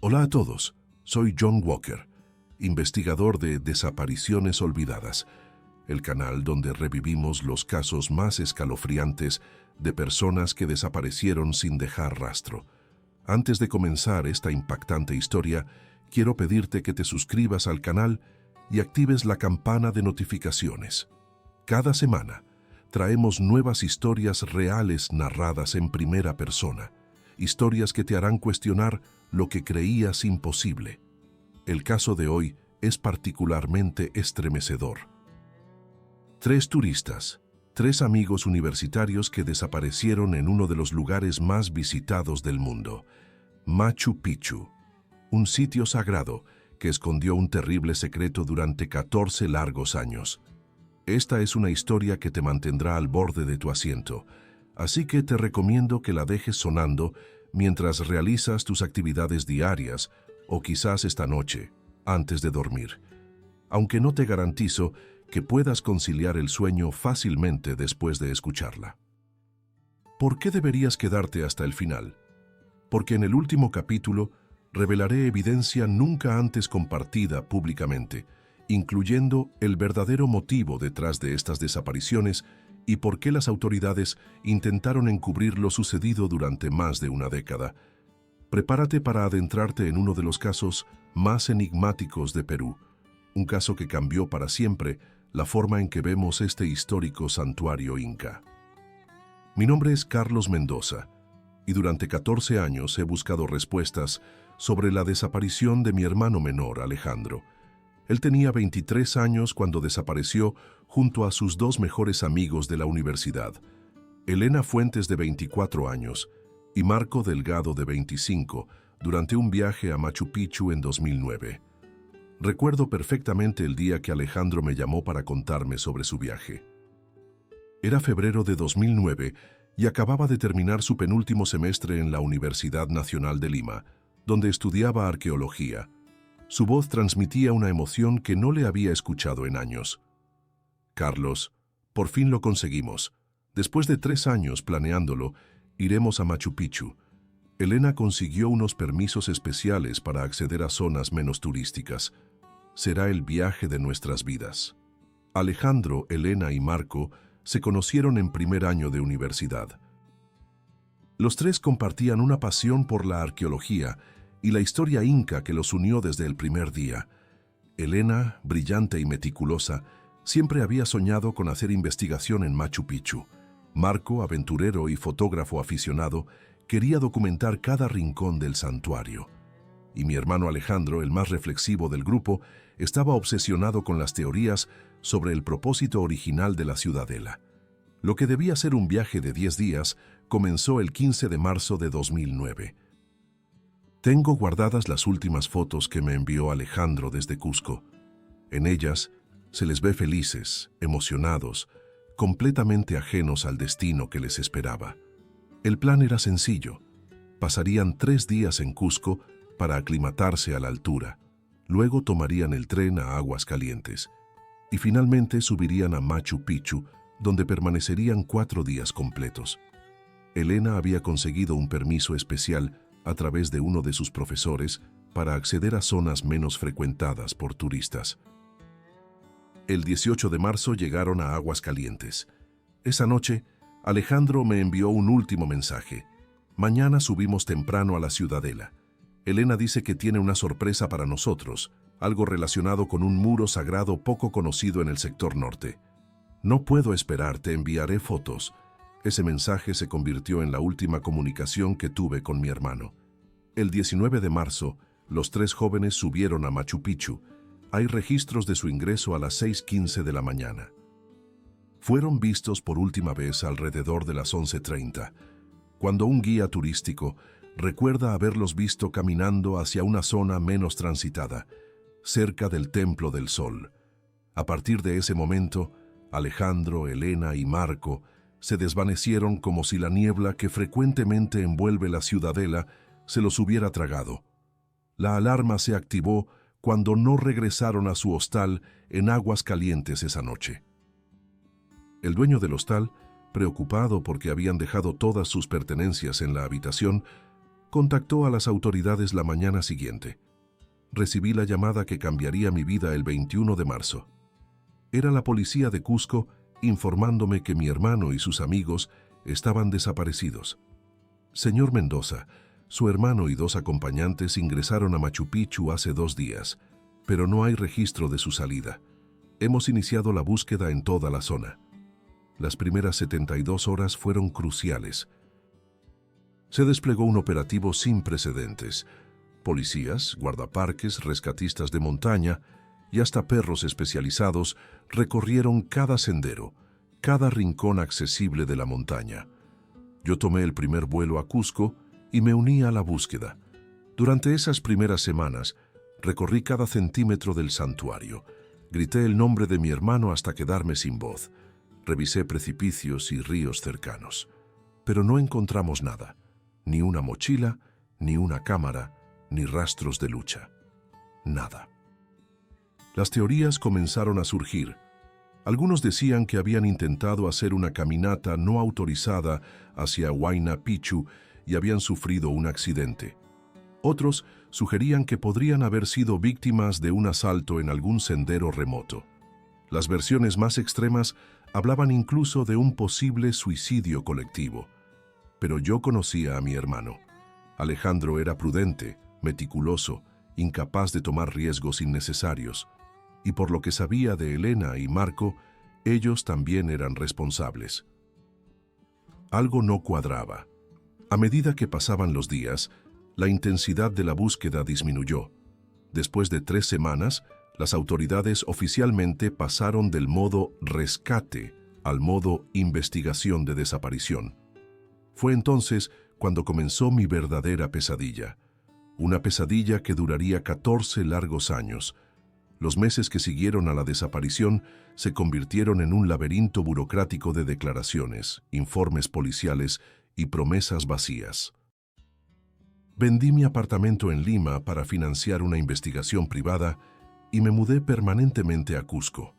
Hola a todos, soy John Walker, investigador de Desapariciones Olvidadas, el canal donde revivimos los casos más escalofriantes de personas que desaparecieron sin dejar rastro. Antes de comenzar esta impactante historia, quiero pedirte que te suscribas al canal y actives la campana de notificaciones. Cada semana traemos nuevas historias reales narradas en primera persona, historias que te harán cuestionar lo que creías imposible. El caso de hoy es particularmente estremecedor. 3 turistas, 3 amigos universitarios que desaparecieron en uno de los lugares más visitados del mundo, Machu Picchu, un sitio sagrado que escondió un terrible secreto durante 14 largos años. Esta es una historia que te mantendrá al borde de tu asiento, así que te recomiendo que la dejes sonando mientras realizas tus actividades diarias o quizás esta noche, antes de dormir, aunque no te garantizo que puedas conciliar el sueño fácilmente después de escucharla. ¿Por qué deberías quedarte hasta el final? Porque en el último capítulo revelaré evidencia nunca antes compartida públicamente, incluyendo el verdadero motivo detrás de estas desapariciones y por qué las autoridades intentaron encubrir lo sucedido durante más de una década. Prepárate para adentrarte en uno de los casos más enigmáticos de Perú, un caso que cambió para siempre la forma en que vemos este histórico santuario inca. Mi nombre es Carlos Mendoza, y durante 14 años he buscado respuestas sobre la desaparición de mi hermano menor, Alejandro. Él tenía 23 años cuando desapareció junto a sus 2 mejores amigos de la universidad, Elena Fuentes, de 24 años, y Marco Delgado, de 25, durante un viaje a Machu Picchu en 2009. Recuerdo perfectamente el día que Alejandro me llamó para contarme sobre su viaje. Era febrero de 2009 y acababa de terminar su penúltimo semestre en la Universidad Nacional de Lima, donde estudiaba arqueología. Su voz transmitía una emoción que no le había escuchado en años. Carlos, por fin lo conseguimos. Después de 3 años planeándolo, iremos a Machu Picchu. Elena consiguió unos permisos especiales para acceder a zonas menos turísticas. Será el viaje de nuestras vidas. Alejandro, Elena y Marco se conocieron en primer año de universidad. Los 3 compartían una pasión por la arqueología y la historia inca que los unió desde el primer día. Elena, brillante y meticulosa, siempre había soñado con hacer investigación en Machu Picchu. Marco, aventurero y fotógrafo aficionado, quería documentar cada rincón del santuario. Y mi hermano Alejandro, el más reflexivo del grupo, estaba obsesionado con las teorías sobre el propósito original de la ciudadela. Lo que debía ser un viaje de 10 días comenzó el 15 de marzo de 2009. Tengo guardadas las últimas fotos que me envió Alejandro desde Cusco. En ellas se les ve felices, emocionados, completamente ajenos al destino que les esperaba. El plan era sencillo. Pasarían 3 días en Cusco para aclimatarse a la altura. Luego tomarían el tren a Aguascalientes y finalmente subirían a Machu Picchu, donde permanecerían 4 días completos. Elena había conseguido un permiso especial a través de uno de sus profesores para acceder a zonas menos frecuentadas por turistas. El 18 de marzo llegaron a Aguascalientes. Esa noche, Alejandro me envió un último mensaje. Mañana subimos temprano a la ciudadela. Elena dice que tiene una sorpresa para nosotros, algo relacionado con un muro sagrado poco conocido en el sector norte. No puedo esperar, te enviaré fotos. Ese mensaje se convirtió en la última comunicación que tuve con mi hermano. El 19 de marzo, los 3 jóvenes subieron a Machu Picchu. Hay registros de su ingreso a las 6:15 de la mañana. Fueron vistos por última vez alrededor de las 11:30, cuando un guía turístico recuerda haberlos visto caminando hacia una zona menos transitada, cerca del Templo del Sol. A partir de ese momento, Alejandro, Elena y Marco se desvanecieron como si la niebla que frecuentemente envuelve la ciudadela se los hubiera tragado. La alarma se activó cuando no regresaron a su hostal en Aguascalientes esa noche. El dueño del hostal, preocupado porque habían dejado todas sus pertenencias en la habitación, Contactó a las autoridades la mañana siguiente. Recibí la llamada que cambiaría mi vida el 21 de marzo. Era la policía de Cusco informándome que mi hermano y sus amigos estaban desaparecidos. Señor Mendoza, su hermano y 2 acompañantes ingresaron a Machu Picchu hace 2 días, pero no hay registro de su salida. Hemos iniciado la búsqueda en toda la zona. Las primeras 72 horas fueron cruciales. Se desplegó un operativo sin precedentes. Policías, guardaparques, rescatistas de montaña y hasta perros especializados recorrieron cada sendero, cada rincón accesible de la montaña. Yo tomé el primer vuelo a Cusco y me uní a la búsqueda. Durante esas primeras semanas, recorrí cada centímetro del santuario. Grité el nombre de mi hermano hasta quedarme sin voz. Revisé precipicios y ríos cercanos. Pero no encontramos nada. Ni una mochila, ni una cámara, ni rastros de lucha. Nada. Las teorías comenzaron a surgir. Algunos decían que habían intentado hacer una caminata no autorizada hacia Huayna Picchu y habían sufrido un accidente. Otros sugerían que podrían haber sido víctimas de un asalto en algún sendero remoto. Las versiones más extremas hablaban incluso de un posible suicidio colectivo. Pero yo conocía a mi hermano. Alejandro era prudente, meticuloso, incapaz de tomar riesgos innecesarios. Y por lo que sabía de Elena y Marco, ellos también eran responsables. Algo no cuadraba. A medida que pasaban los días, la intensidad de la búsqueda disminuyó. Después de 3 semanas, las autoridades oficialmente pasaron del modo rescate al modo investigación de desaparición. Fue entonces cuando comenzó mi verdadera pesadilla. Una pesadilla que duraría 14 largos años. Los meses que siguieron a la desaparición se convirtieron en un laberinto burocrático de declaraciones, informes policiales y promesas vacías. Vendí mi apartamento en Lima para financiar una investigación privada y me mudé permanentemente a Cusco.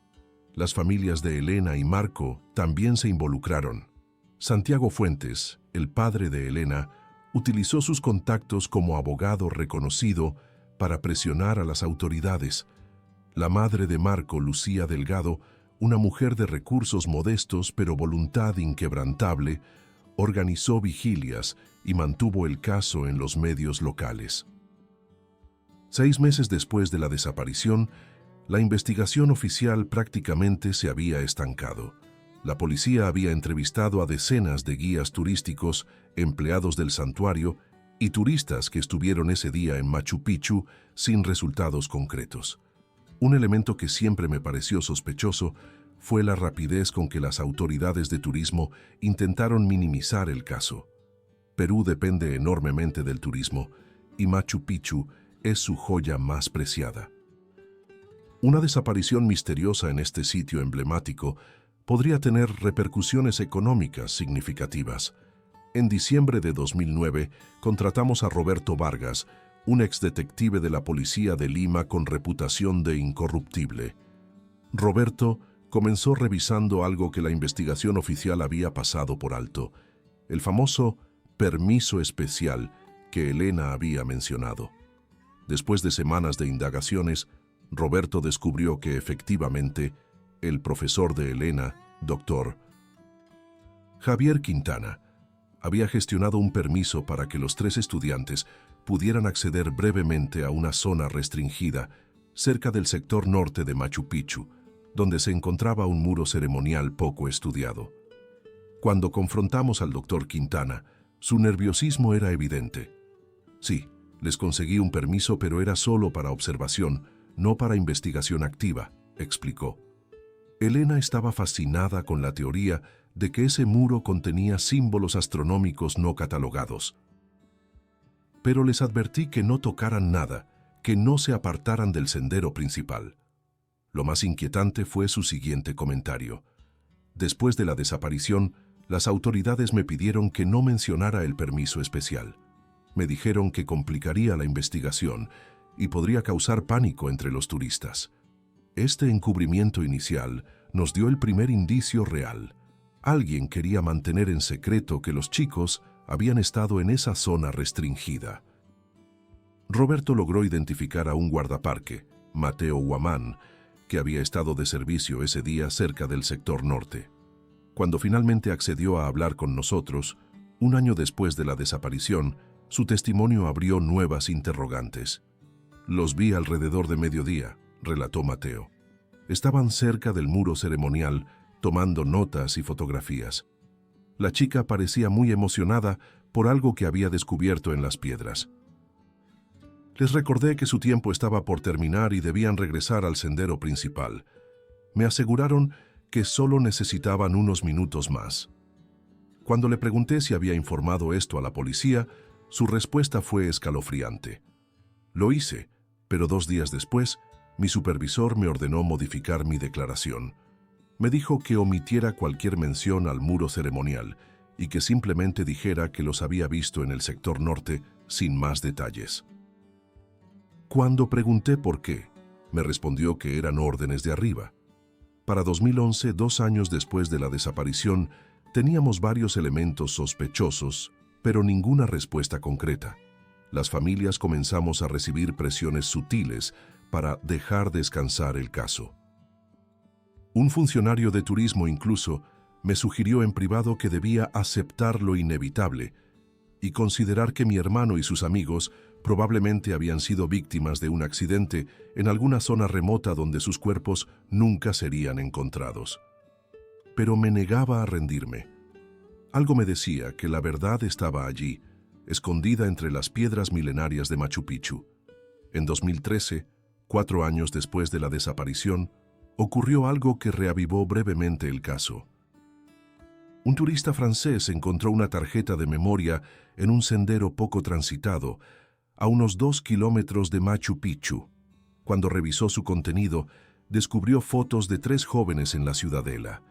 Las familias de Elena y Marco también se involucraron. Santiago Fuentes, el padre de Elena, utilizó sus contactos como abogado reconocido para presionar a las autoridades. La madre de Marco, Lucía Delgado, una mujer de recursos modestos pero voluntad inquebrantable, organizó vigilias y mantuvo el caso en los medios locales. 6 meses después de la desaparición, la investigación oficial prácticamente se había estancado. La policía había entrevistado a decenas de guías turísticos, empleados del santuario y turistas que estuvieron ese día en Machu Picchu sin resultados concretos. Un elemento que siempre me pareció sospechoso fue la rapidez con que las autoridades de turismo intentaron minimizar el caso. Perú depende enormemente del turismo y Machu Picchu es su joya más preciada. Una desaparición misteriosa en este sitio emblemático podría tener repercusiones económicas significativas. En diciembre de 2009 contratamos a Roberto Vargas, un exdetective de la policía de Lima con reputación de incorruptible. Roberto comenzó revisando algo que la investigación oficial había pasado por alto, el famoso permiso especial que Elena había mencionado. Después de semanas de indagaciones, Roberto descubrió que efectivamente el profesor de Elena, Dr. Javier Quintana, había gestionado un permiso para que los 3 estudiantes pudieran acceder brevemente a una zona restringida cerca del sector norte de Machu Picchu, donde se encontraba un muro ceremonial poco estudiado. Cuando confrontamos al doctor Quintana, su nerviosismo era evidente. Sí, les conseguí un permiso, pero era solo para observación, no para investigación activa, explicó. Elena estaba fascinada con la teoría de que ese muro contenía símbolos astronómicos no catalogados. Pero les advertí que no tocaran nada, que no se apartaran del sendero principal. Lo más inquietante fue su siguiente comentario. Después de la desaparición, las autoridades me pidieron que no mencionara el permiso especial. Me dijeron que complicaría la investigación y podría causar pánico entre los turistas. Este encubrimiento inicial nos dio el primer indicio real. Alguien quería mantener en secreto que los chicos habían estado en esa zona restringida. Roberto logró identificar a un guardaparque, Mateo Guamán, que había estado de servicio ese día cerca del sector norte. Cuando finalmente accedió a hablar con nosotros, un año después de la desaparición, su testimonio abrió nuevas interrogantes. «Los vi alrededor de mediodía», relató Mateo. «Estaban cerca del muro ceremonial, tomando notas y fotografías. La chica parecía muy emocionada por algo que había descubierto en las piedras. Les recordé que su tiempo estaba por terminar y debían regresar al sendero principal. Me aseguraron que solo necesitaban unos minutos más. Cuando le pregunté si había informado esto a la policía, su respuesta fue escalofriante. Lo hice, pero 2 días después, mi supervisor me ordenó modificar mi declaración. Me dijo que omitiera cualquier mención al muro ceremonial y que simplemente dijera que los había visto en el sector norte sin más detalles. Cuando pregunté por qué, me respondió que eran órdenes de arriba. Para 2011, 2 años después de la desaparición, teníamos varios elementos sospechosos, pero ninguna respuesta concreta. Las familias comenzamos a recibir presiones sutiles para dejar descansar el caso. Un funcionario de turismo incluso me sugirió en privado que debía aceptar lo inevitable y considerar que mi hermano y sus amigos probablemente habían sido víctimas de un accidente en alguna zona remota donde sus cuerpos nunca serían encontrados. Pero me negaba a rendirme. Algo me decía que la verdad estaba allí, escondida entre las piedras milenarias de Machu Picchu. En 2013, 4 años después de la desaparición, ocurrió algo que reavivó brevemente el caso. Un turista francés encontró una tarjeta de memoria en un sendero poco transitado, a unos 2 kilómetros de Machu Picchu. Cuando revisó su contenido, descubrió fotos de 3 jóvenes en la ciudadela.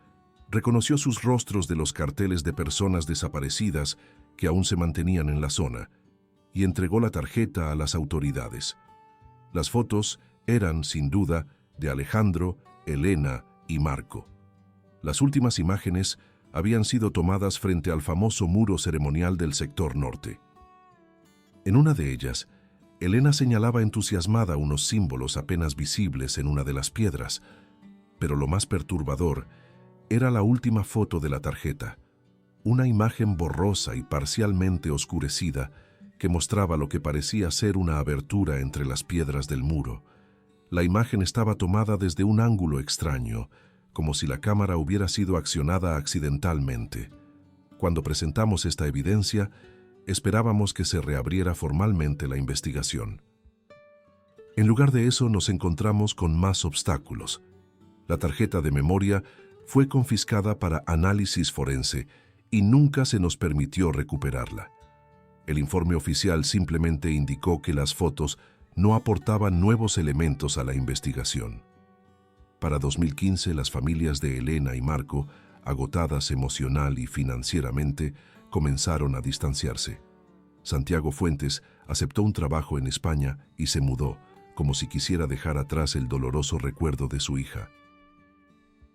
Reconoció sus rostros de los carteles de personas desaparecidas que aún se mantenían en la zona y entregó la tarjeta a las autoridades. Las fotos eran, sin duda, de Alejandro, Elena y Marco. Las últimas imágenes habían sido tomadas frente al famoso muro ceremonial del sector norte. En una de ellas, Elena señalaba entusiasmada unos símbolos apenas visibles en una de las piedras, pero lo más perturbador era la última foto de la tarjeta, una imagen borrosa y parcialmente oscurecida que mostraba lo que parecía ser una abertura entre las piedras del muro. La imagen estaba tomada desde un ángulo extraño, como si la cámara hubiera sido accionada accidentalmente. Cuando presentamos esta evidencia, esperábamos que se reabriera formalmente la investigación. En lugar de eso, nos encontramos con más obstáculos. La tarjeta de memoria fue confiscada para análisis forense y nunca se nos permitió recuperarla. El informe oficial simplemente indicó que las fotos no aportaban nuevos elementos a la investigación. Para 2015, las familias de Elena y Marco, agotadas emocional y financieramente, comenzaron a distanciarse. Santiago Fuentes aceptó un trabajo en España y se mudó, como si quisiera dejar atrás el doloroso recuerdo de su hija.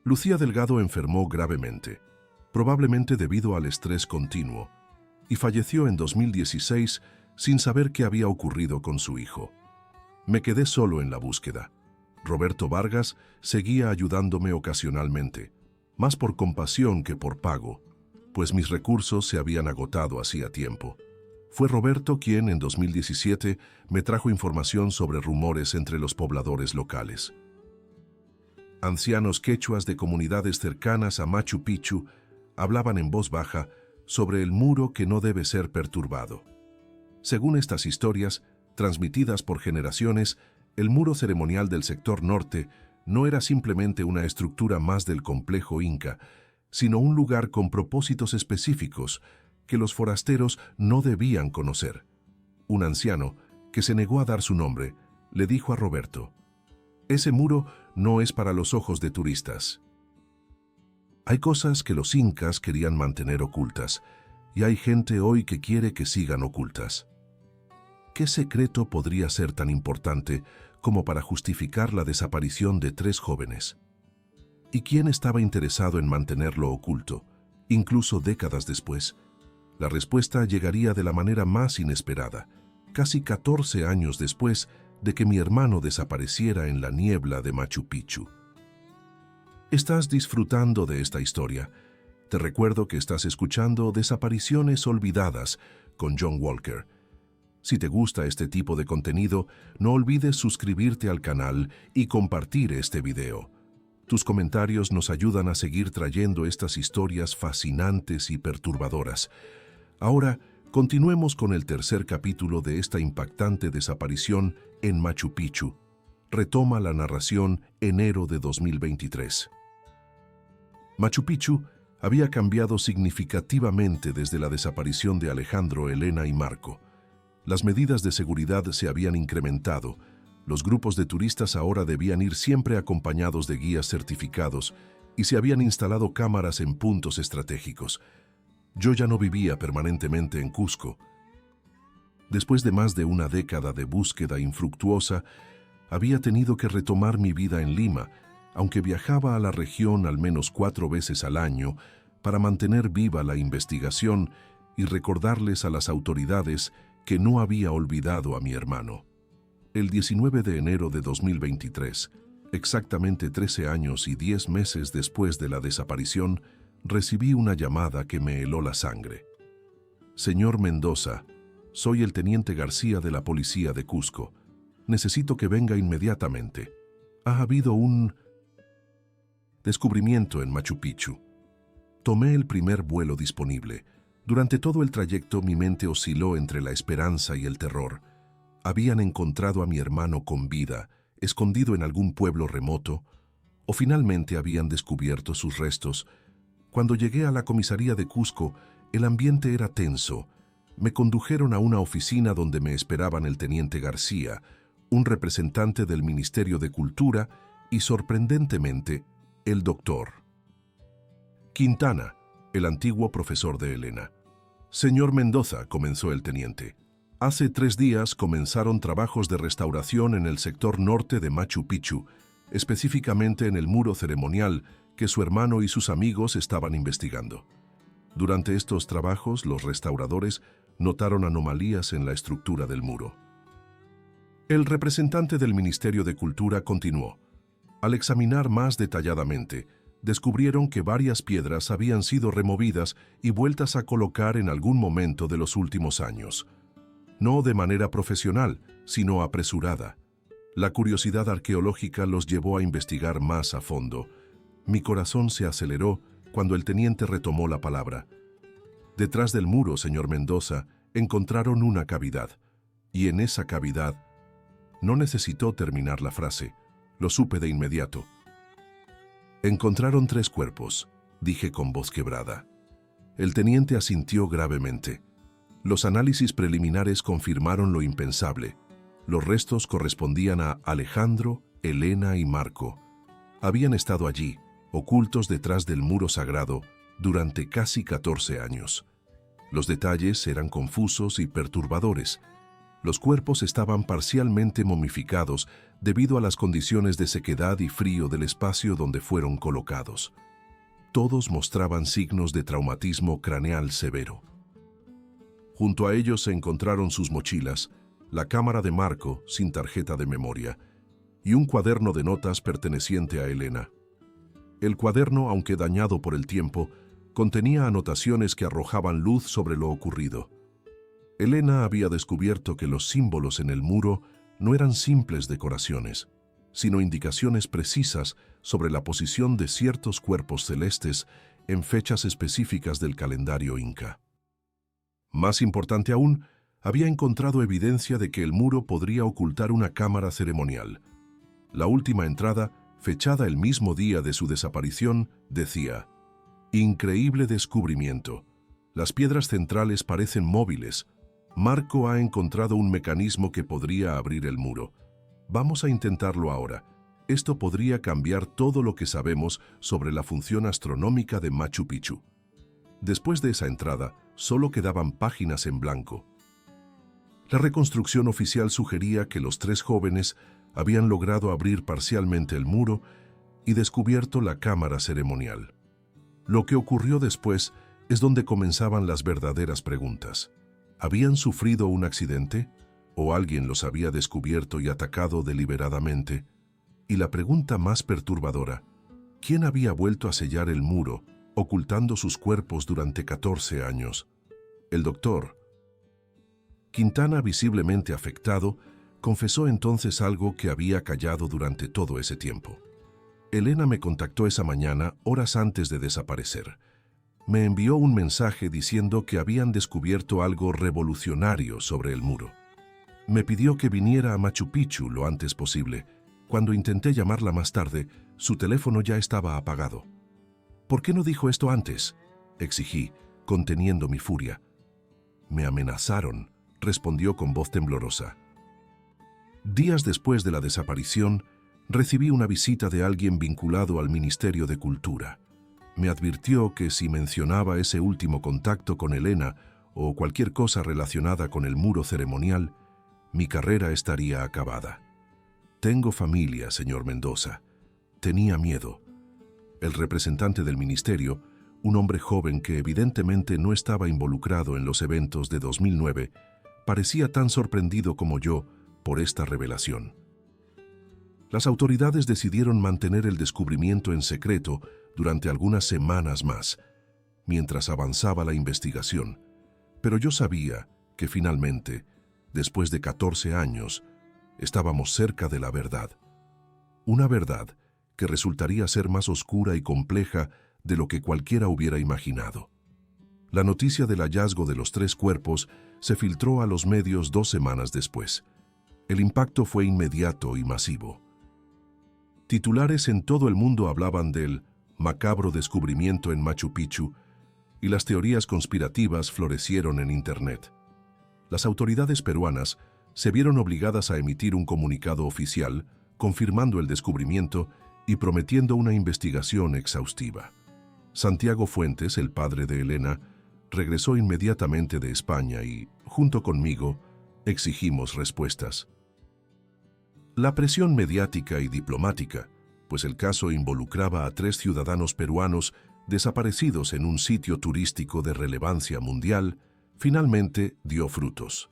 Lucía Delgado enfermó gravemente, probablemente debido al estrés continuo, y falleció en 2016 sin saber qué había ocurrido con su hijo. Me quedé solo en la búsqueda. Roberto Vargas seguía ayudándome ocasionalmente, más por compasión que por pago, pues mis recursos se habían agotado hacía tiempo. Fue Roberto quien, en 2017, me trajo información sobre rumores entre los pobladores locales. Ancianos quechuas de comunidades cercanas a Machu Picchu hablaban en voz baja sobre el muro que no debe ser perturbado. Según estas historias, transmitidas por generaciones, el muro ceremonial del sector norte no era simplemente una estructura más del complejo inca, sino un lugar con propósitos específicos que los forasteros no debían conocer. Un anciano, que se negó a dar su nombre, le dijo a Roberto: «Ese muro no es para los ojos de turistas». Hay cosas que los incas querían mantener ocultas, y hay gente hoy que quiere que sigan ocultas. ¿Qué secreto podría ser tan importante como para justificar la desaparición de 3 jóvenes? ¿Y quién estaba interesado en mantenerlo oculto, incluso décadas después? La respuesta llegaría de la manera más inesperada, casi 14 años después de que mi hermano desapareciera en la niebla de Machu Picchu. ¿Estás disfrutando de esta historia? Te recuerdo que estás escuchando Desapariciones Olvidadas con John Walker. Si te gusta este tipo de contenido, no olvides suscribirte al canal y compartir este video. Tus comentarios nos ayudan a seguir trayendo estas historias fascinantes y perturbadoras. Ahora, continuemos con el tercer capítulo de esta impactante desaparición en Machu Picchu. Retoma la narración enero de 2023. Machu Picchu había cambiado significativamente desde la desaparición de Alejandro, Elena y Marco. Las medidas de seguridad se habían incrementado. Los grupos de turistas ahora debían ir siempre acompañados de guías certificados y se habían instalado cámaras en puntos estratégicos. Yo ya no vivía permanentemente en Cusco. Después de más de una década de búsqueda infructuosa, había tenido que retomar mi vida en Lima, aunque viajaba a la región al menos 4 veces al año para mantener viva la investigación y recordarles a las autoridades que no había olvidado a mi hermano. El 19 de enero de 2023, exactamente 13 años y 10 meses después de la desaparición, recibí una llamada que me heló la sangre. Señor Mendoza, soy el teniente García de la policía de Cusco. Necesito que venga inmediatamente. Ha habido un descubrimiento en Machu Picchu. Tomé el primer vuelo disponible. Durante todo el trayecto mi mente osciló entre la esperanza y el terror. Habían encontrado a mi hermano con vida, escondido en algún pueblo remoto, o finalmente habían descubierto sus restos. Cuando llegué a la comisaría de Cusco, el ambiente era tenso. Me condujeron a una oficina donde me esperaban el teniente García, un representante del Ministerio de Cultura y, sorprendentemente, el doctor Quintana, el antiguo profesor de Elena. Señor Mendoza, comenzó el teniente. Hace 3 días comenzaron trabajos de restauración en el sector norte de Machu Picchu, específicamente en el muro ceremonial que su hermano y sus amigos estaban investigando. Durante estos trabajos, los restauradores notaron anomalías en la estructura del muro. El representante del Ministerio de Cultura continuó. Al examinar más detalladamente, descubrieron que varias piedras habían sido removidas y vueltas a colocar en algún momento de los últimos años. No de manera profesional, sino apresurada. La curiosidad arqueológica los llevó a investigar más a fondo. Mi corazón se aceleró cuando el teniente retomó la palabra. Detrás del muro, señor Mendoza, encontraron una cavidad. Y en esa cavidad... No necesitó terminar la frase. Lo supe de inmediato. Encontraron 3 cuerpos, dije con voz quebrada. El teniente asintió gravemente. Los análisis preliminares confirmaron lo impensable. Los restos correspondían a Alejandro, Elena y Marco. Habían estado allí, ocultos detrás del muro sagrado, durante casi 14 años. Los detalles eran confusos y perturbadores. Los cuerpos estaban parcialmente momificados debido a las condiciones de sequedad y frío del espacio donde fueron colocados. Todos mostraban signos de traumatismo craneal severo. Junto a ellos se encontraron sus mochilas, la cámara de Marco sin tarjeta de memoria y un cuaderno de notas perteneciente a Elena. El cuaderno, aunque dañado por el tiempo, contenía anotaciones que arrojaban luz sobre lo ocurrido. Elena había descubierto que los símbolos en el muro no eran simples decoraciones, sino indicaciones precisas sobre la posición de ciertos cuerpos celestes en fechas específicas del calendario inca. Más importante aún, había encontrado evidencia de que el muro podría ocultar una cámara ceremonial. La última entrada, fechada el mismo día de su desaparición, decía: «Increíble descubrimiento. Las piedras centrales parecen móviles. Marco ha encontrado un mecanismo que podría abrir el muro. Vamos a intentarlo ahora. Esto podría cambiar todo lo que sabemos sobre la función astronómica de Machu Picchu». Después de esa entrada, solo quedaban páginas en blanco. La reconstrucción oficial sugería que los 3 jóvenes habían logrado abrir parcialmente el muro y descubierto la cámara ceremonial. Lo que ocurrió después es donde comenzaban las verdaderas preguntas. ¿Habían sufrido un accidente? ¿O alguien los había descubierto y atacado deliberadamente? Y la pregunta más perturbadora, ¿quién había vuelto a sellar el muro, ocultando sus cuerpos durante 14 años? El doctor Quintana, visiblemente afectado, confesó entonces algo que había callado durante todo ese tiempo. Elena me contactó esa mañana, horas antes de desaparecer. Me envió un mensaje diciendo que habían descubierto algo revolucionario sobre el muro. Me pidió que viniera a Machu Picchu lo antes posible. Cuando intenté llamarla más tarde, su teléfono ya estaba apagado. ¿Por qué no dijo esto antes?, exigí, conteniendo mi furia. Me amenazaron, respondió con voz temblorosa. Días después de la desaparición, recibí una visita de alguien vinculado al Ministerio de Cultura. Me advirtió que si mencionaba ese último contacto con Elena o cualquier cosa relacionada con el muro ceremonial, mi carrera estaría acabada. Tengo familia, señor Mendoza. Tenía miedo. El representante del ministerio, un hombre joven que evidentemente no estaba involucrado en los eventos de 2009, parecía tan sorprendido como yo por esta revelación. Las autoridades decidieron mantener el descubrimiento en secreto durante algunas semanas más, mientras avanzaba la investigación, pero yo sabía que finalmente, después de 14 años, estábamos cerca de la verdad. Una verdad que resultaría ser más oscura y compleja de lo que cualquiera hubiera imaginado. La noticia del hallazgo de los 3 cuerpos se filtró a los medios 2 semanas después. El impacto fue inmediato y masivo. Titulares en todo el mundo hablaban del macabro descubrimiento en Machu Picchu y las teorías conspirativas florecieron en Internet. Las autoridades peruanas se vieron obligadas a emitir un comunicado oficial confirmando el descubrimiento y prometiendo una investigación exhaustiva. Santiago Fuentes, el padre de Elena, regresó inmediatamente de España y, junto conmigo, exigimos respuestas. La presión mediática y diplomática, pues el caso involucraba a 3 ciudadanos peruanos desaparecidos en un sitio turístico de relevancia mundial, finalmente dio frutos.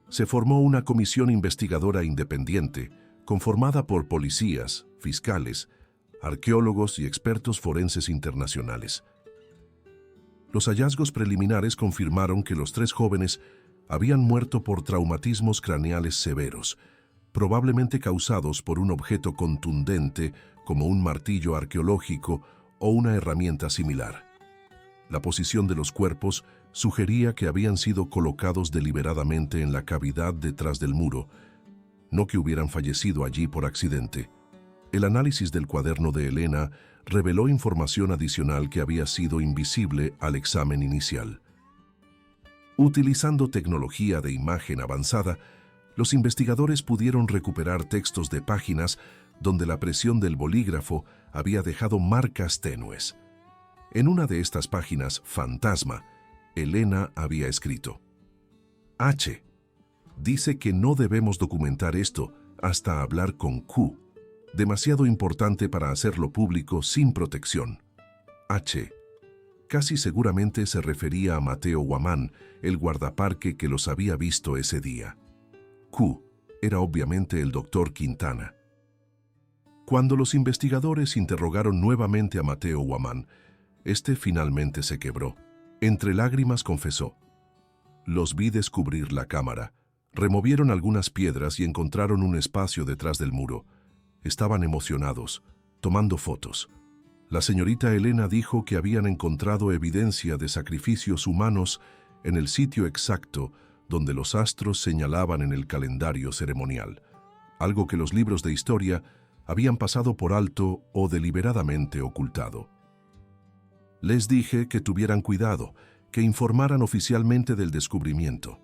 Se formó una comisión investigadora independiente, conformada por policías, fiscales, arqueólogos y expertos forenses internacionales. Los hallazgos preliminares confirmaron que los 3 jóvenes habían muerto por traumatismos craneales severos, probablemente causados por un objeto contundente como un martillo arqueológico o una herramienta similar. La posición de los cuerpos sugería que habían sido colocados deliberadamente en la cavidad detrás del muro, no que hubieran fallecido allí por accidente. El análisis del cuaderno de Elena reveló información adicional que había sido invisible al examen inicial. Utilizando tecnología de imagen avanzada, los investigadores pudieron recuperar textos de páginas donde la presión del bolígrafo había dejado marcas tenues. En una de estas páginas, fantasma, Elena había escrito: H. Dice que no debemos documentar esto hasta hablar con Q. Demasiado importante para hacerlo público sin protección. H. Casi seguramente se refería a Mateo Guamán, el guardaparque que los había visto ese día. Q era obviamente el doctor Quintana. Cuando los investigadores interrogaron nuevamente a Mateo Guamán, este finalmente se quebró. Entre lágrimas confesó: Los vi descubrir la cámara. Removieron algunas piedras y encontraron un espacio detrás del muro. Estaban emocionados, tomando fotos. La señorita Elena dijo que habían encontrado evidencia de sacrificios humanos en el sitio exacto donde los astros señalaban en el calendario ceremonial, algo que los libros de historia habían pasado por alto o deliberadamente ocultado. Les dije que tuvieran cuidado, que informaran oficialmente del descubrimiento.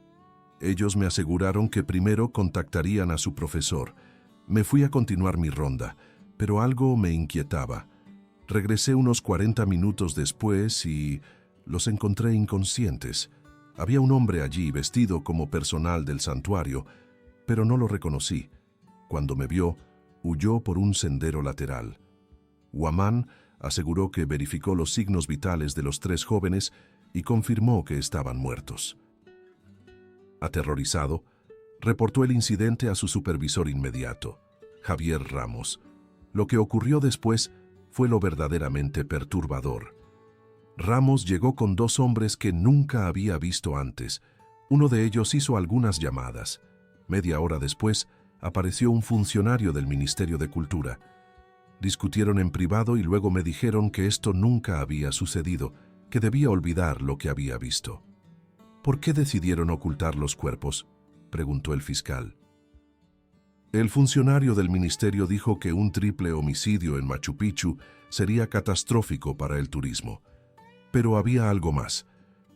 Ellos me aseguraron que primero contactarían a su profesor. Me fui a continuar mi ronda, pero algo me inquietaba. Regresé unos 40 minutos después y los encontré inconscientes. Había un hombre allí vestido como personal del santuario, pero no lo reconocí. Cuando me vio, huyó por un sendero lateral. Guamán aseguró que verificó los signos vitales de los 3 jóvenes y confirmó que estaban muertos. Aterrorizado, reportó el incidente a su supervisor inmediato, Javier Ramos. Lo que ocurrió después fue lo verdaderamente perturbador. Ramos llegó con 2 hombres que nunca había visto antes. Uno de ellos hizo algunas llamadas. Media hora después, apareció un funcionario del Ministerio de Cultura. Discutieron en privado y luego me dijeron que esto nunca había sucedido, que debía olvidar lo que había visto. ¿Por qué decidieron ocultar los cuerpos?, preguntó el fiscal. El funcionario del ministerio dijo que un triple homicidio en Machu Picchu sería catastrófico para el turismo. Pero había algo más.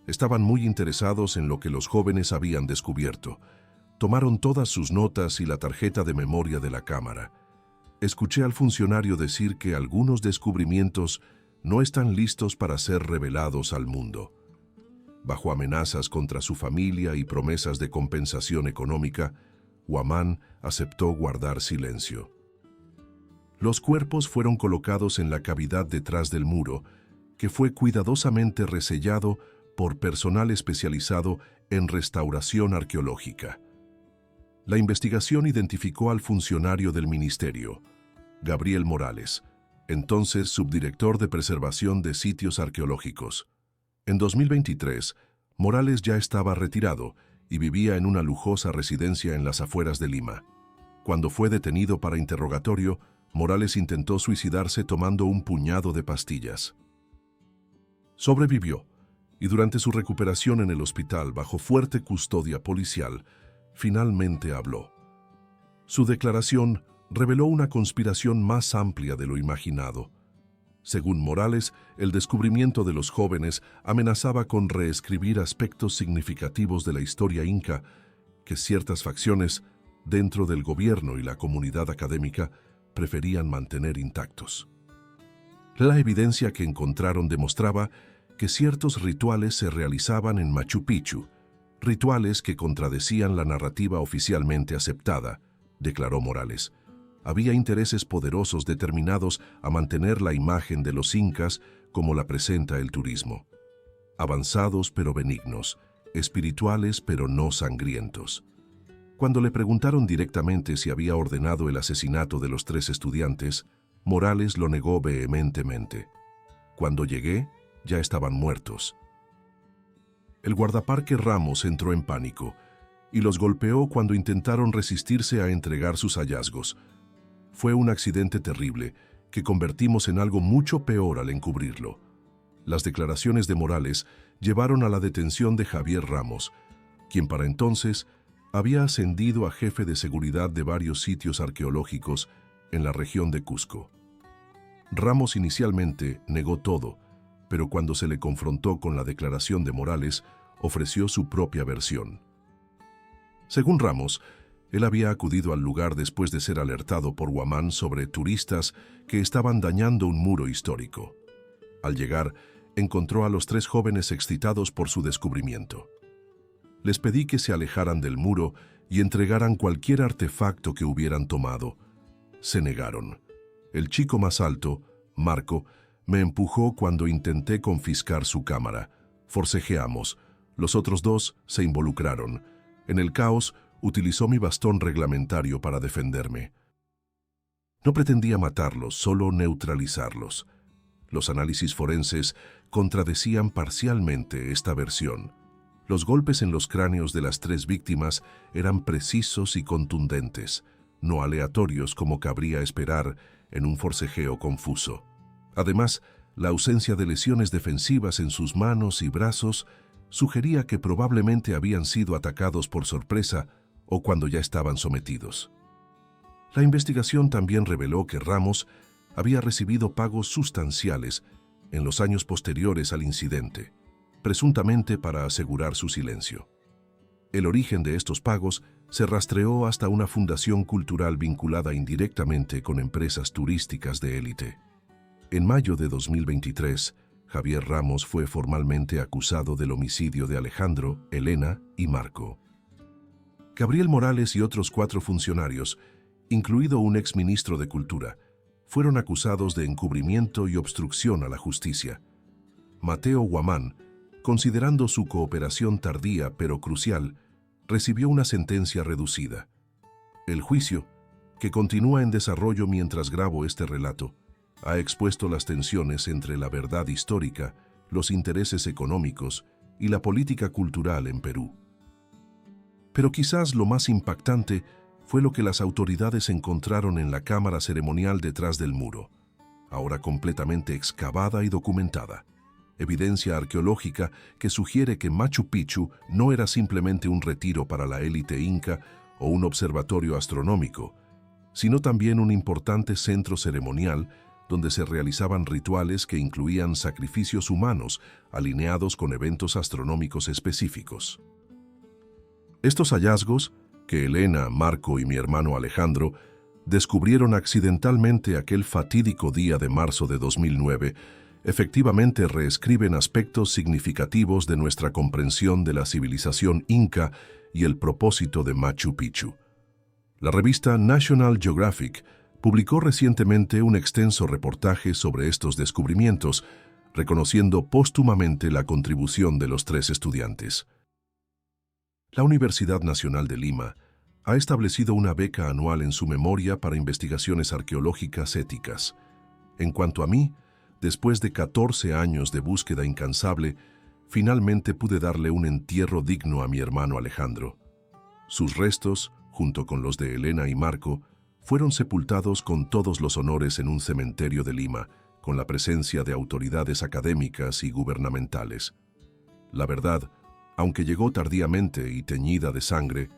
Estaban muy interesados en lo que los jóvenes habían descubierto. Tomaron todas sus notas y la tarjeta de memoria de la cámara. Escuché al funcionario decir que algunos descubrimientos no están listos para ser revelados al mundo. Bajo amenazas contra su familia y promesas de compensación económica, Huamán aceptó guardar silencio. Los cuerpos fueron colocados en la cavidad detrás del muro, que fue cuidadosamente resellado por personal especializado en restauración arqueológica. La investigación identificó al funcionario del ministerio, Gabriel Morales, entonces subdirector de preservación de sitios arqueológicos. En 2023, Morales ya estaba retirado y vivía en una lujosa residencia en las afueras de Lima. Cuando fue detenido para interrogatorio, Morales intentó suicidarse tomando un puñado de pastillas. Sobrevivió, y durante su recuperación en el hospital bajo fuerte custodia policial, finalmente habló. Su declaración reveló una conspiración más amplia de lo imaginado. Según Morales, el descubrimiento de los jóvenes amenazaba con reescribir aspectos significativos de la historia inca que ciertas facciones dentro del gobierno y la comunidad académica preferían mantener intactos. La evidencia que encontraron demostraba que ciertos rituales se realizaban en Machu Picchu, rituales que contradecían la narrativa oficialmente aceptada, declaró Morales. Había intereses poderosos determinados a mantener la imagen de los incas como la presenta el turismo. Avanzados pero benignos, espirituales pero no sangrientos. Cuando le preguntaron directamente si había ordenado el asesinato de los 3 estudiantes, Morales lo negó vehementemente. Cuando llegué, ya estaban muertos. El guardaparque Ramos entró en pánico y los golpeó cuando intentaron resistirse a entregar sus hallazgos. Fue un accidente terrible que convertimos en algo mucho peor al encubrirlo. Las declaraciones de Morales llevaron a la detención de Javier Ramos, quien para entonces había ascendido a jefe de seguridad de varios sitios arqueológicos en la región de Cusco. Ramos inicialmente negó todo, pero cuando se le confrontó con la declaración de Morales, ofreció su propia versión. Según Ramos, él había acudido al lugar después de ser alertado por Huamán sobre turistas que estaban dañando un muro histórico. Al llegar, encontró a los 3 jóvenes excitados por su descubrimiento. Les pedí que se alejaran del muro y entregaran cualquier artefacto que hubieran tomado. Se negaron. El chico más alto, Marco, me empujó cuando intenté confiscar su cámara. Forcejeamos. Los otros 2 se involucraron. En el caos, utilizó mi bastón reglamentario para defenderme. No pretendía matarlos, solo neutralizarlos. Los análisis forenses contradecían parcialmente esta versión. Los golpes en los cráneos de las 3 víctimas eran precisos y contundentes, no aleatorios como cabría esperar en un forcejeo confuso. Además, la ausencia de lesiones defensivas en sus manos y brazos sugería que probablemente habían sido atacados por sorpresa o cuando ya estaban sometidos. La investigación también reveló que Ramos había recibido pagos sustanciales en los años posteriores al incidente, presuntamente para asegurar su silencio. El origen de estos pagos se rastreó hasta una fundación cultural vinculada indirectamente con empresas turísticas de élite. En mayo de 2023, Javier Ramos fue formalmente acusado del homicidio de Alejandro, Elena y Marco. Gabriel Morales y otros 4 funcionarios, incluido un exministro de Cultura, fueron acusados de encubrimiento y obstrucción a la justicia. Mateo Huamán, considerando su cooperación tardía pero crucial, recibió una sentencia reducida. El juicio, que continúa en desarrollo mientras grabo este relato, ha expuesto las tensiones entre la verdad histórica, los intereses económicos y la política cultural en Perú. Pero quizás lo más impactante fue lo que las autoridades encontraron en la cámara ceremonial detrás del muro, ahora completamente excavada y documentada. Evidencia arqueológica que sugiere que Machu Picchu no era simplemente un retiro para la élite inca o un observatorio astronómico, sino también un importante centro ceremonial donde se realizaban rituales que incluían sacrificios humanos alineados con eventos astronómicos específicos. Estos hallazgos, que Elena, Marco y mi hermano Alejandro descubrieron accidentalmente aquel fatídico día de marzo de 2009, efectivamente reescriben aspectos significativos de nuestra comprensión de la civilización inca y el propósito de Machu Picchu. La revista National Geographic publicó recientemente un extenso reportaje sobre estos descubrimientos, reconociendo póstumamente la contribución de los 3 estudiantes. La Universidad Nacional de Lima ha establecido una beca anual en su memoria para investigaciones arqueológicas éticas. En cuanto a mí, después de 14 años de búsqueda incansable, finalmente pude darle un entierro digno a mi hermano Alejandro. Sus restos, junto con los de Elena y Marco, fueron sepultados con todos los honores en un cementerio de Lima, con la presencia de autoridades académicas y gubernamentales. La verdad, aunque llegó tardíamente y teñida de sangre,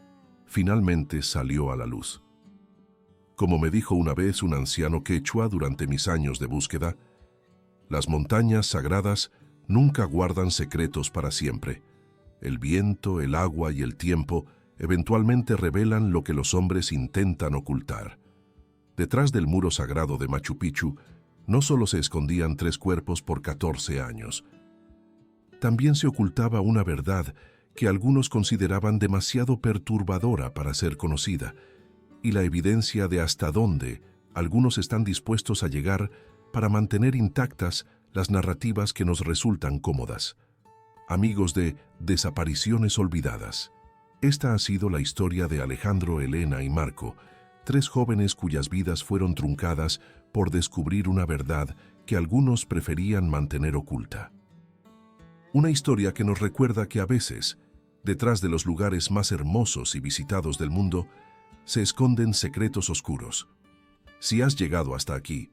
finalmente salió a la luz. Como me dijo una vez un anciano quechua durante mis años de búsqueda, las montañas sagradas nunca guardan secretos para siempre. El viento, el agua y el tiempo eventualmente revelan lo que los hombres intentan ocultar. Detrás del muro sagrado de Machu Picchu no solo se escondían 3 cuerpos por 14 años. También se ocultaba una verdad que algunos consideraban demasiado perturbadora para ser conocida, y la evidencia de hasta dónde algunos están dispuestos a llegar para mantener intactas las narrativas que nos resultan cómodas. Amigos de Desapariciones Olvidadas. Esta ha sido la historia de Alejandro, Elena y Marco, 3 jóvenes cuyas vidas fueron truncadas por descubrir una verdad que algunos preferían mantener oculta. Una historia que nos recuerda que a veces, detrás de los lugares más hermosos y visitados del mundo, se esconden secretos oscuros. Si has llegado hasta aquí,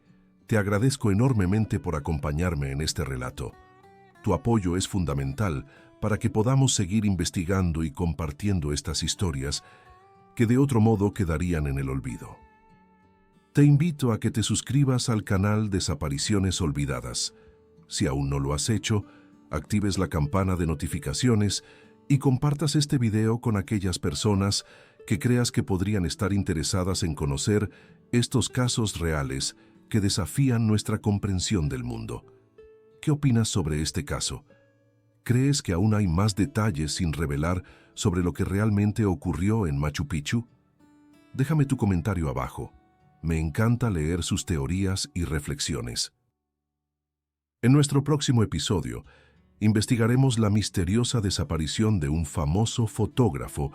te agradezco enormemente por acompañarme en este relato. Tu apoyo es fundamental para que podamos seguir investigando y compartiendo estas historias que de otro modo quedarían en el olvido. Te invito a que te suscribas al canal Desapariciones Olvidadas. Si aún no lo has hecho, actives la campana de notificaciones y compartas este video con aquellas personas que creas que podrían estar interesadas en conocer estos casos reales que desafían nuestra comprensión del mundo. ¿Qué opinas sobre este caso? ¿Crees que aún hay más detalles sin revelar sobre lo que realmente ocurrió en Machu Picchu? Déjame tu comentario abajo. Me encanta leer sus teorías y reflexiones. En nuestro próximo episodio, investigaremos la misteriosa desaparición de un famoso fotógrafo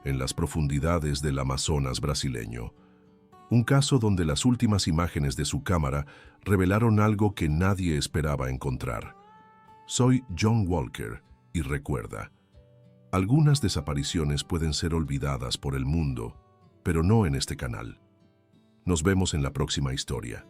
en las profundidades del Amazonas brasileño. Un caso donde las últimas imágenes de su cámara revelaron algo que nadie esperaba encontrar. Soy John Walker y recuerda, algunas desapariciones pueden ser olvidadas por el mundo, pero no en este canal. Nos vemos en la próxima historia.